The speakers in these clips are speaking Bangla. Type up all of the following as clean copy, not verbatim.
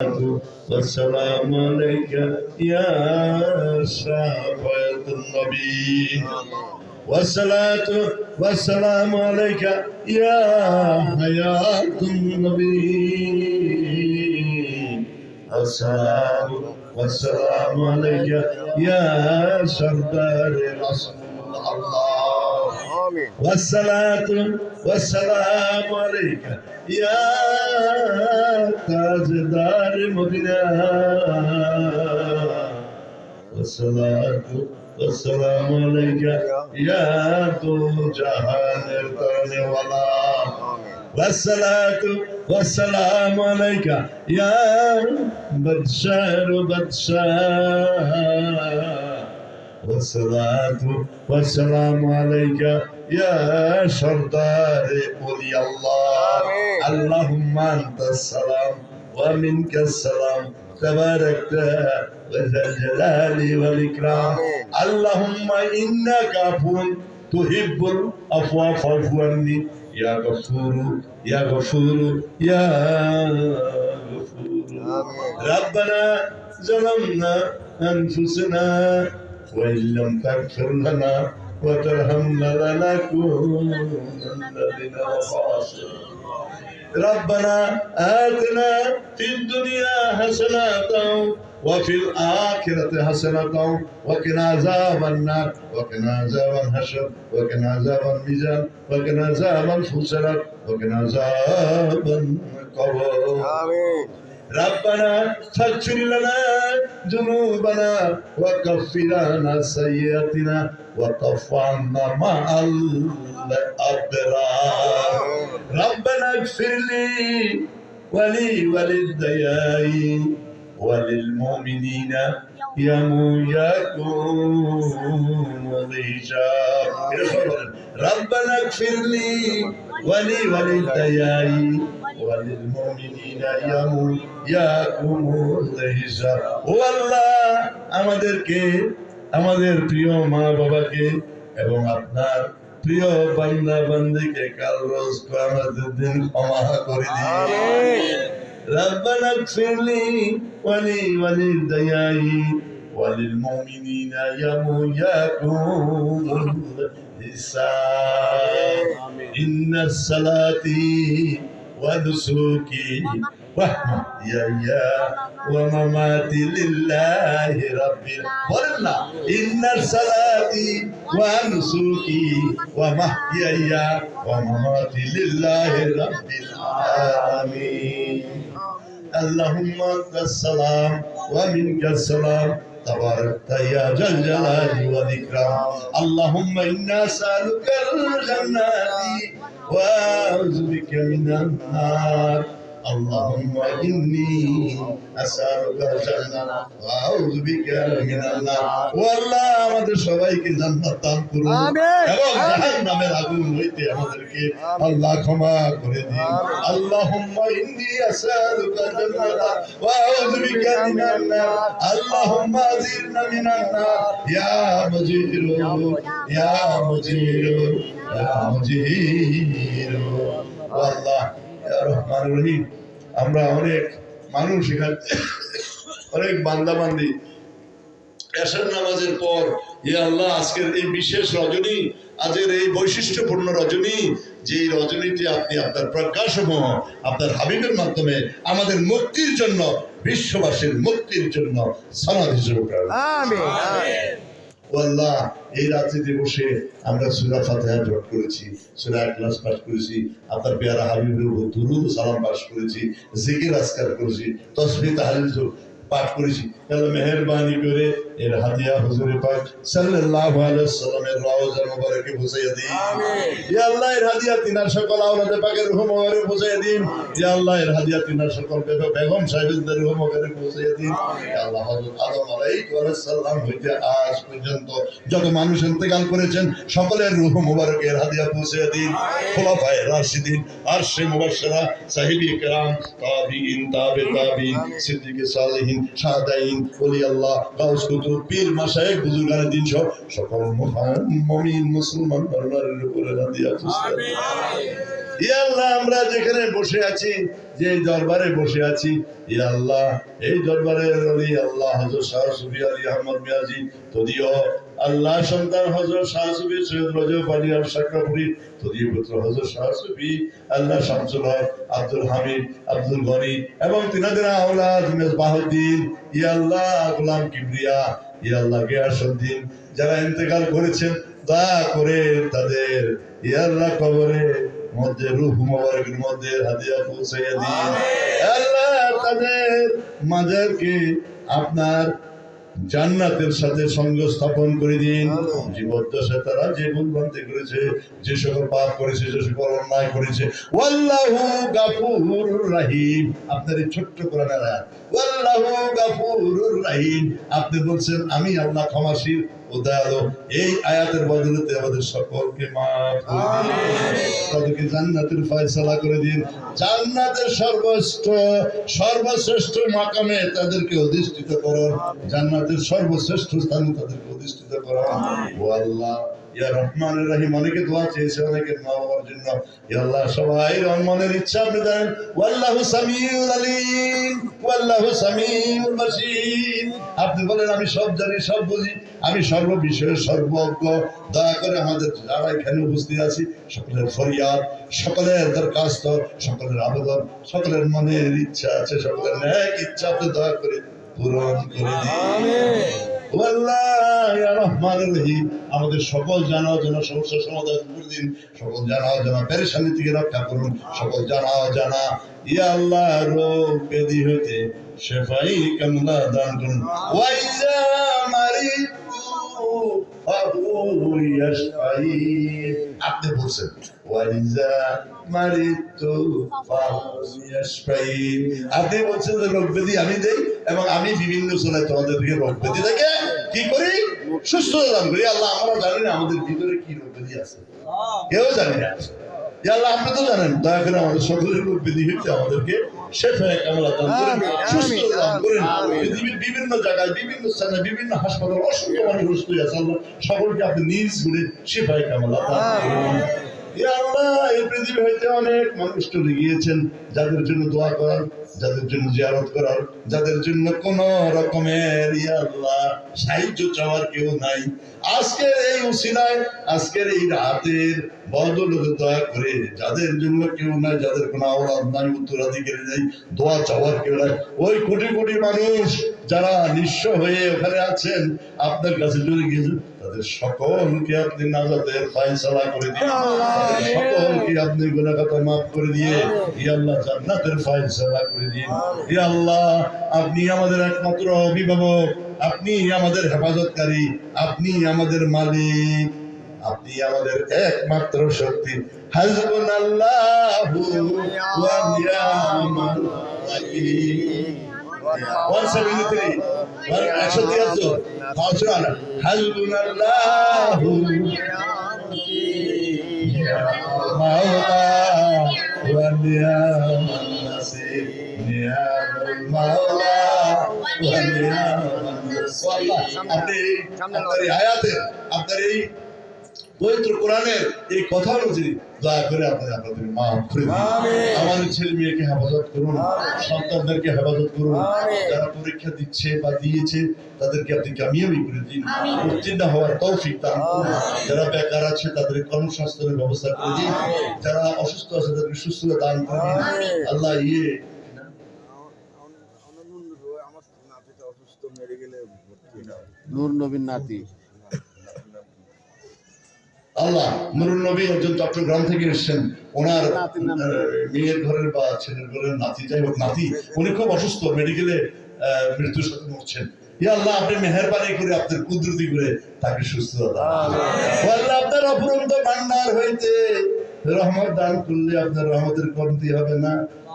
والسلام عليك يا شافعة النبي والصلاة والسلام عليك يا حياة النبي الصلاة والسلام عليك يا سردار رسول الله والصلاة والسلام عليك يا تاجدار مدينة والصلاة والسلام عليك يا ذو جهان الكرم والله والصلاة والسلام عليك يا بشار والصلاة والسلام عليك يا شردار ولي الله اللهم أنت السلام ومنك السلام تباركت وذا الجلال والإكرام اللهم إنك عفو تحب العفو فاعف عني يا غفور يا غفور يا غفور ربنا ظلمنا أنفسنا وإن لم تغفر لنا وترحمنا لنكونن من الخاسرين ربنا آتنا في الدنيا حسنة وفي الآخرة حسنة وقنا عذاب النار وقنا عذاب الحشر وقنا عذاب الميزان وقنا عذاب الفصلات وقنا عذاب القبر آمين ربنا فاغفر لنا ذنوبنا وكفر عنا سيئاتنا وتوفنا عنا مع الأبرار ربنا اغفر لي وللدياي وللمؤمنين يوم يقوم الحساب ربنا اغفر لي وللدياي وللمؤمنين يوم يقوم الحساب ও আল্লাহ আমাদেরকে আমাদের প্রিয় মা বাবাকে এবং আপনার প্রিয় বান্দা বান্দীকে কাল রোজ কিয়ামতের দিন ক্ষমা করে দিন আমিন ربنا اغفر لي وللدياي وللمؤمنين يوم يقوم الحساب إن الصلاة ونسكي ومحياي ومماتي لله رب العالمين إن الصلاة ونسكي ومحياي ومماتي لله رب العالمين اللهم أنت السلام ومنك السلام تبارك يا ذا الجلال والإكرام اللهم إنا نسألك الجنة وأعوذ بك من النار اللهم إني أسألك الجنة وأعوذ بك من النار والله আমাদের সবাইকে জান্নাত দান করুন এবং জাহান্নামের আগুন হইতে আমাদেরকে আল্লাহ ক্ষমা করে দিন আল্লাহুম্মা ইন্নী আসআলুকা জান্নাতা ওয়া আউযু বিকা মিনান নার আল্লাহুম্মা আজিরনা মিনান নার ইয়া মুজিরু ইয়া মুজিরু ইয়া মুজিরু আল্লাহ ইয়া রহমান রহিম আমরা অনেক মানুষ এখানে অনেক বান্দা বান্দি এশার নামাজের পর ইয়া আল্লাহ আজকের এই বিশেষ রজনী আজকের এই বৈশিষ্ট্যপূর্ণ রজনী যে রজনীতে আপনি আপনার প্রকাশসমূহ আপনার হাবিবের মাধ্যমে আমাদের মুক্তির জন্য বিশ্ববাসীর মুক্তির জন্য সনদ হিসেবে আমিন আল্লাহ এই রাত্রিতে বসে আমরা সূরা ফাতিহা পাঠ করেছি সূরা ইখলাস পাঠ করেছি আপনার পেয়ারা হাবিবের উপর দুরূদ ও সালাম পাঠ করেছি জিকির আজকার করেছি তাসবিহ তাহলিল পাঠ করেছি আল্লাহ মেহেরবানি করে এর হাদিয়া হুজুরে পাক সাল্লাল্লাহু আলাইহি ওয়াসাল্লামের রওজা মুবারকে পৌঁছাইয়া দিন আমিন ইয়া আল্লাহ এর হাদিয়া তিনার সকল আওলাদে পাকের রূহ মুবারকে পৌঁছাইয়া দিন ইয়া আল্লাহ এর হাদিয়া তিনার সকল বেগম সাহেবদের রূহ মুবারকে পৌঁছাইয়া দিন ইয়া আল্লাহ হযরত আদম আলাইহিস সালাম হইতে আজ পর্যন্ত যত মানুষ ইন্তেকাল করেছেন সকলের রূহ মুবারকে এর হাদিয়া পৌঁছাইয়া দিন খুলাফায়ে রাশিদিন আরশে মুবাশশারা সাহিবে کرام তাবিঈন তাবিঈন সিদ্দিকে সালেহিন শাহাদাইন ওলি আল্লাহ গাউস কুতুব পীর মাশায়েখ বুজুর্গানে দিন সহ সকল মুমিন মুসলমান বান্দাদের উপরে রাদিয়া আমিন ইয়া আল্লাহ আমরা যেখানে বসে আছি, যে দরবারে বসে আছি, ইয়া আল্লাহ এই দরবারের ওলি আল্লাহ হযরত শাহ সুফি আলী আহমদ মিয়াজি তদীয় আল্লাহ সন্তান হযরত শাহ সুফি সৈয়দ রজব আলী আল শাকরাপুরি তদীয় পুত্র হযরত শাহ সুফি আল্লাহ শামসুল হক আব্দুল হামিদ আব্দুল গনি এবং তিনাদের আওলাদ মেজবাহুদ্দিন, ইয়া আল্লাহ গোলাম কিবরিয়া, ইয়া আল্লাহ গিয়াসউদ্দিন যারা ইন্তেকাল করেছেন দয়া করে তাদের ইয়া আল্লাহ কবরের মধ্যে রূহ মুবারকের মধ্যে হাদিয়া পৌঁছাইয়া দিন। আল্লাহ তাদের মাজারকে আপনার জান্নাতের সাথে সঙ্গ স্থাপন করে দিন। জীবদ্দশায় তারা যে ভুলভ্রান্তি করেছে, যে সকল পাপ করেছে, যে সকল অন্যায় করেছে, ওয়াল্লাহু গাফুরুর রহিম, আপনার এই ছোট্ট কোরআনের আয়াত, ওয়াল্লাহু গাফুরুর রহিম, আপনি বলছেন আমি আল্লাহ ক্ষমাশীল ও দয়ালু। এই আয়াতের বদলে আমাদের সকলকে মাফ করে দিন, তাদেরকে জান্নাতের ফয়সালা করে দিন, জান্নাতের সর্বশ্রেষ্ঠ মাকামে তাদেরকে অধিষ্ঠিত করুন, জান্নাতের সর্বশ্রেষ্ঠ স্থানে তাদেরকে অধিষ্ঠিত করুন। ও আল্লাহ ইয়া রহমানুর রহিম, অনেকে দোয়া চেয়েছে অনেকের মা বাবার জন্য, ইয়া আল্লাহ সবাই মনের ইচ্ছা আপনি দেন। ওয়াল্লাহু সামিউল আলিম ওয়াল্লাহু সামিউল বাসীর, আপনি বলেন আমি সব জানি সব বুঝি, আমি সর্ববিষয়ে সর্বজ্ঞ। দয়া করে আমাদের যারা এখানে উপস্থিত আছি সকলের ফরিয়াদ, সকলের দরখাস্ত, সকলের আবেদন, সকলের মনের ইচ্ছা আছে, সকলের নেক ইচ্ছা আপনি দয়া করে পূরণ করে দিন। আমাদের সকল জানা অজানা সমস্যার সমাধান করে দিন, সকল জানা অজানা পেরেশানি থেকে রক্ষা করুন, সকল জানা অজানা ইয়া আল্লাহ রোগ ব্যাধি হইতে শেফাই কামলা দান করুন। ওয়াইজা মারিতু ফাহু ইয়াশফাইন, আপনি বলছেন ওয়াইজা মারিতু ফাহু ইয়াশফাইন, আপনি বলছেন যে রোগ ব্যাধি আমি দেই এবং আমি বিভিন্ন সময় তোমাদেরকে রোগ ব্যাধি থেকে কি করি, সুস্থতা দান করি। আল্লাহ আমরা জানি না আমাদের ভিতরে কি রোগ ব্যাধি আছে, কেউ জানি না। আল্লাহ আপনি তো জানেন, দয়া করে আমাদের সকলের রোগ ব্যাধি হইতে আমাদেরকে শেফায়ে কামলা দান করেন, সুস্থতা দান করেন। পৃথিবীর বিভিন্ন জায়গায় বিভিন্ন স্থানে বিভিন্ন হাসপাতাল অসংখ্য মানুষ সুস্থ আছে, আল্লাহ সকলকে আপনি নিজ গুণে শেফায়ে কামলা দান করেন। ইয়া আল্লাহ এই পৃথিবী হইতে অনেক মানুষ চলে গিয়েছেন, যাদের জন্য দোয়া করার, যাদের জন্য জিয়ারত করার, যাদের জন্য কোন রকমের ইয়া আল্লাহ সাহায্য চাওয়ার কেউ নাই, আজকের এই উসিলায় আজকের এই রাতের বদৌলতে দয়া করে যাদের জন্য কেউ নাই, যাদের কোনো আওলাদ নাই, উত্তরাধিকারী নাই, দোয়া চাওয়ার কেউ নাই, ওই কোটি কোটি মানুষ যারা নিঃস্ব হয়ে ওখানে আছেন আপনার কাছে চলে গিয়েছেন, তাদের সকলকে আপনি নাজাতের ফয়সালা করে দিন, সকলকে আপনি গুনাহ খাতা মাফ করে দিয়ে ইয়া আল্লাহ জান্নাতের ফয়সালা করে দিন। ইয়া আল্লাহ আপনি আমাদের একমাত্র অভিভাবক, আপনি আমাদের হেফাজতকারী, আপনি আমাদের মালিক, আপনি আমাদের একমাত্র শক্তি। হাসবুনাল্লাহু ওয়া নি'মাল ওয়াকিল। 173 173 হাসবুনাল্লাহু মাওলা ওয়া নি'মাল নাসির, নি'মাল মাওলা ওয়া নি'মাল নাসির। আপনার এই আয়াতের, আপনার এই পবিত্র কোরআনের এই কথা অনুযায়ী দয়া করে আপনাদের মাফ করে দিন। আমাদের ছেলে মেয়েকে হেফাজত করুন, সন্তানদেরকে হেফাজত করুন, যারা পরীক্ষা দিচ্ছে বা দিয়েছে তাদেরকে আপনি কামিয়াবি করে দিন, উত্তীর্ণ হওয়ার তৌফিক দান করুন। যারা বেকার আছে তাদের কর্মসংস্থানের ব্যবস্থা করে দিন, যারা অসুস্থ আছে তাদেরকে সুস্থতা দান করে দিন। আল্লাহ নূর নবীর নাতি আল্লাহ নুরুল নবী একজন চট্টগ্রাম থেকে এসেছেন, ওনার মেয়ের ঘরের বা ছেলের ঘরের নাতি, যাই হোক নাতি, উনি খুব অসুস্থ, মেডিকেলে মৃত্যুর সাথে মরছেন। ইয়া আল্লাহ আপনি মেহেরবানি করে আপনার কুদরতি করে তাকে সুস্থতা দান। আল্লাহ আপনার অফুরন্ত ভান্ডার হইতে রহমত দান করলে আপনার রহমতের কমতি হবে না,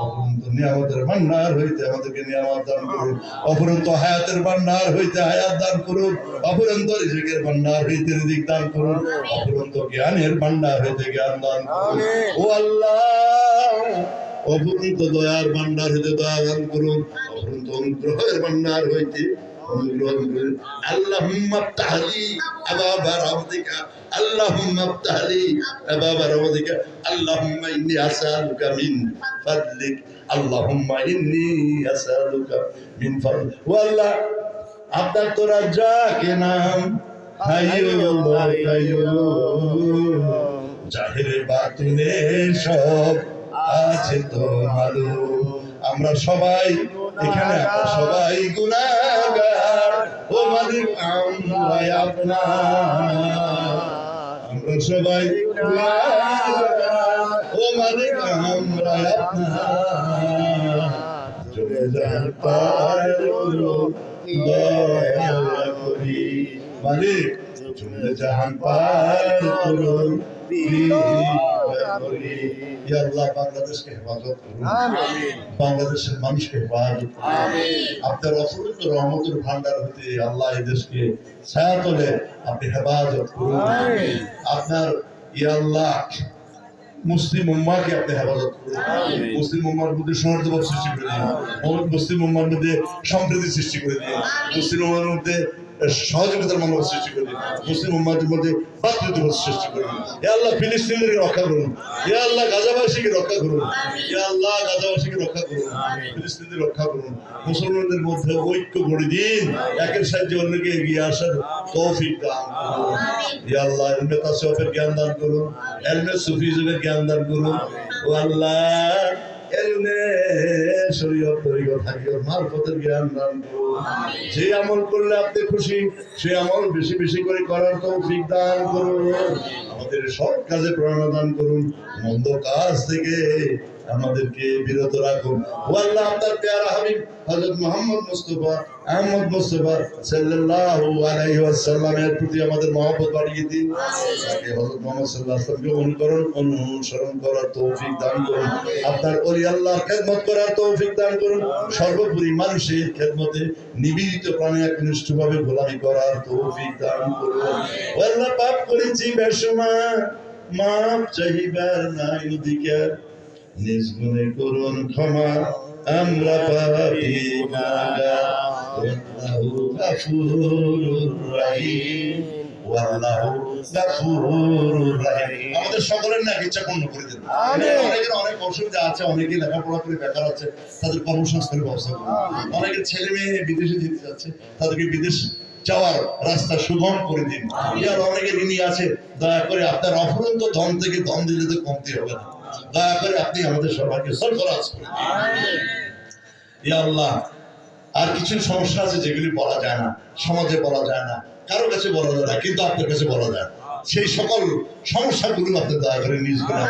অফুরন্ত নিয়ামতের ভান্ডার হইতে আমাদেরকে নিয়ামত দান করুন, অফুরন্ত হায়াতের ভান্ডার হইতে হায়াত দান করুন, অফুরন্ত রিজিকের ভান্ডার হইতে রিজিক দান করুন, অফুরন্ত জ্ঞানের ভান্ডার হইতে জ্ঞান দান করুন। ও আল্লাহ অফুরন্ত দয়ার ভান্ডার হইতে দয়া দান করুন, অফুরন্ত অনুগ্রহের ভান্ডার হইতে اللهم افتح لي أبواب رحمتك اللهم افتح لي أبواب رحمتك اللهم إني أسألك من فضلك اللهم إني أسألك من فضلك والله আপনার তো রাজ্জাকের নাম হাইয়ুল কাইয়ুম জাহিরে বাতিনে সব আছে তোমার আমরা সবাই এখানে আমরা সবাই গুনাহগার ও মালিক আমরা আপনার আমরা সবাই গুনাহগার ও মালিক আমরা আপনার চলে যান পার করো দয়া করি মালিক চলে জাহান পার করুন আল্লাহ বাংলাদেশকে হেফাজত করুন বাংলাদেশের মানুষকে হেফাজত করুন আপনার অফুরন্ত রহমতের ভান্ডার হতে আল্লাহ এই দেশকে ছায়াতলে আপনি হেফাজত করুন আপনার আল্লাহ মুসলিম উম্মাহকে আপনি হেফাজত করুন মুসলিম উম্মার মধ্যে সৌহার্দ্যভাব সৃষ্টি করে দিন মুসলিম উম্মার মধ্যে সম্প্রীতি সৃষ্টি করে দিন মুসলিম উম্মার মধ্যে সহযোগিতার মনোভাব সৃষ্টি করে দিন মুসলিম উম্মাদের মধ্যে ভ্রাতৃত্ববোধ সৃষ্টি করে দিন আল্লাহ ফিলিস্তিনিদেরকে রক্ষা করুন আল্লাহ গাজাবাসীকে রক্ষা করুন আল্লাহ গাজাবাসীকে রক্ষা করুন ফিলিস্তিনিদের রক্ষা করুন মুসলমানদের মধ্যে ঐক্য গড়ে দিন একের সাহায্যে অন্যকে এগিয়ে আসার তৌফিক দান করুন আল্লাহ ইলমে তাসাউফের জ্ঞান দান করুন ইলমে সুফিজমের জ্ঞান দান করুন ও আল্লাহ এলমে শরীয়ত তরিকত হাদিস মারফতের জ্ঞান দান করুন যে আমল করলে আপনি খুশি সেই আমল বেশি বেশি করে করার তৌফিক দান করুন আমাদের সৎ কাজে প্রেরণা দান করুন মন্দ কাজ থেকে আমাদেরকে বিরত রাখুন ও আল্লাহ আপনার প্যারা হাবিব হযরত মুহাম্মদ মুস্তাফা আহমদ মুস্তাফা সাল্লাল্লাহু আলাইহি ওয়াসাল্লামের প্রতি আমাদের মহব্বত বাড়িয়ে দিন তাকে হযরত মুহাম্মদ সাল্লাল্লাহু আলাইহি ওয়াসাল্লামকে অনুসরণ করার তৌফিক দান করুন আপনার ওলি আল্লাহর খেদমত করার তৌফিক দান করুন সর্বোপরি মানুষের খেদমতে নিবেদিত প্রাণে একনিষ্ঠভাবে গোলামি করার তৌফিক দান করুন ও আল্লাহ পাপ করেছি বেশুমার মাফ চাহিবার নাই অধিকার নিজ গুণে করুন ক্ষমা আমরা পাপী গুনাহগার আল্লাহু গফুরুর রহিম ওয়াল্লাহু গফুরুর রহিম আমাদের সকলের না ইচ্ছা পূর্ণ করে দিন আমিন অনেকের অনেক অসুবিধা আছে অনেকে লেখাপড়া করে বেকার আছে তাদের কর্মসংস্থানের ব্যবস্থা করুন অনেকের ছেলে মেয়ে বিদেশে যেতে যাচ্ছে তাদেরকে বিদেশ যাওয়ার রাস্তা সুগম করে দিন আর অনেকে ঋণী আছে দয়া করে আপনার অফুরন্ত ধন থেকে ধন দিলে তো কমতি হবে না দয়া করে আপনি আমাদের সবাইকে সরফরাজ করুন ইয়া আল্লাহ আর কিছু সমস্যা আছে যেগুলি বলা যায় না সমাজে বলা যায় না কারো কাছে বলা যায় না কিন্তু আপনার কাছে বলা যায় সেই সকল সমস্যাগুলো আপনি দয়া করে নিজ করে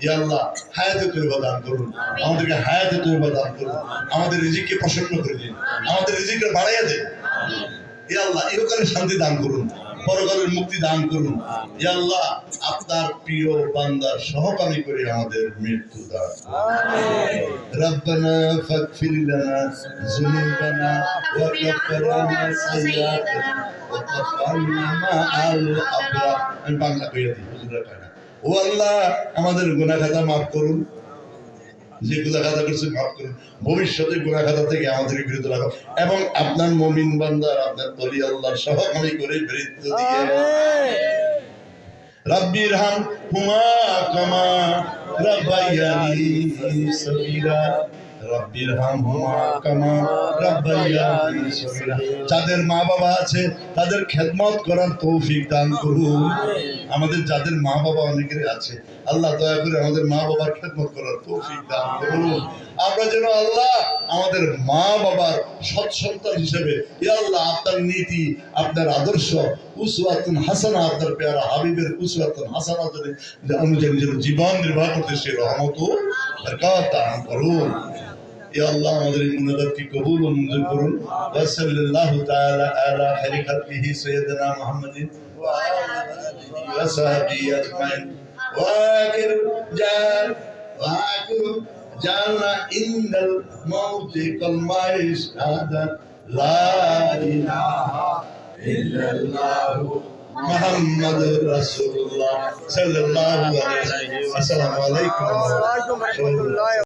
ইয়া আল্লাহ হায়াতে তৈবা দান করুন আমাদেরকে হায়াতে তৈবা দান করুন আমাদের রিজিককে প্রসন্ন করে দিন আমাদের রিজিককে বাড়াইয়া দিন ইয়া আল্লাহ ইহকালে শান্তি দান করুন পরকালের মুক্তি দান করুন ইয়া আল্লাহ আপনার প্রিয় বান্দার সহকামী করে আমাদের মৃত্যু দান আমিন রব্বানা ফাগফির লানা যুনুবানা ওয়া কাফির আন্না সাইয়্যাতিনা ওয়া তাওফানা মা'আল আবরার আমি বাংলা কইয়া দিই হুজুররা কয় না ও আল্লাহ আমাদের গুনাহ খাতা maaf করুন যে গুনাহ খাতা করছে maaf করুন ভবিষ্যতে গুনাহ খাতা থেকে আমাদের বিরত রাখুন এবং আপনার মুমিন বান্দার আপনার ওলি আল্লাহর সহকারী করে বৃত্ত দিয়ে রাব্বির হাম হুমা কামা রাব্বায়ানি সগীরা রাব্বির হাম হুমা কামা রাব্বায়ানি সগীরা যাদের মা বাবা আছে তাদের খেদমত করার তৌফিক দান করুন আমাদের যাদের মা বাবা অনেকের আছে আল্লাহ দয়া করে আমাদের মা বাবার খেদমত করার তৌফিক দান করুন আমরা যেন আল্লাহ আমাদের মা বাবার সৎ সন্তান হিসেবে ইয়া আল্লাহ আপনার নীতি আপনার আদর্শ উসওয়াতুন হাসানা আপনার প্যারা হাবিবের উসওয়াতুন হাসানা অনুযায়ী যেন জীবন নির্বাহ করতে সে রহমত ও বরকত দান করুন ইয়া আল্লাহ আমাদের এই মুনাজাতকে কবুল ও মঞ্জুর করুন ওয়া সাল্লাল্লাহু তাআলা আলা খায়রি খালকিহি সাইয়্যিদিনা মুহাম্মাদিন ওয়া আলা আলিহি ওয়া সাহবিহি আজমাইন ওয়া আখিরু জানা ইন্নাল মাউতি কাল মাইশাদা লা ইলাহা ইল্লাল্লাহ মুহাম্মাদুর রাসূলুল্লাহ সাল্লাল্লাহু আলাইহি ওয়াসাল্লাম। আসসালামু আলাইকুম ওয়া রাহমাতুল্লাহি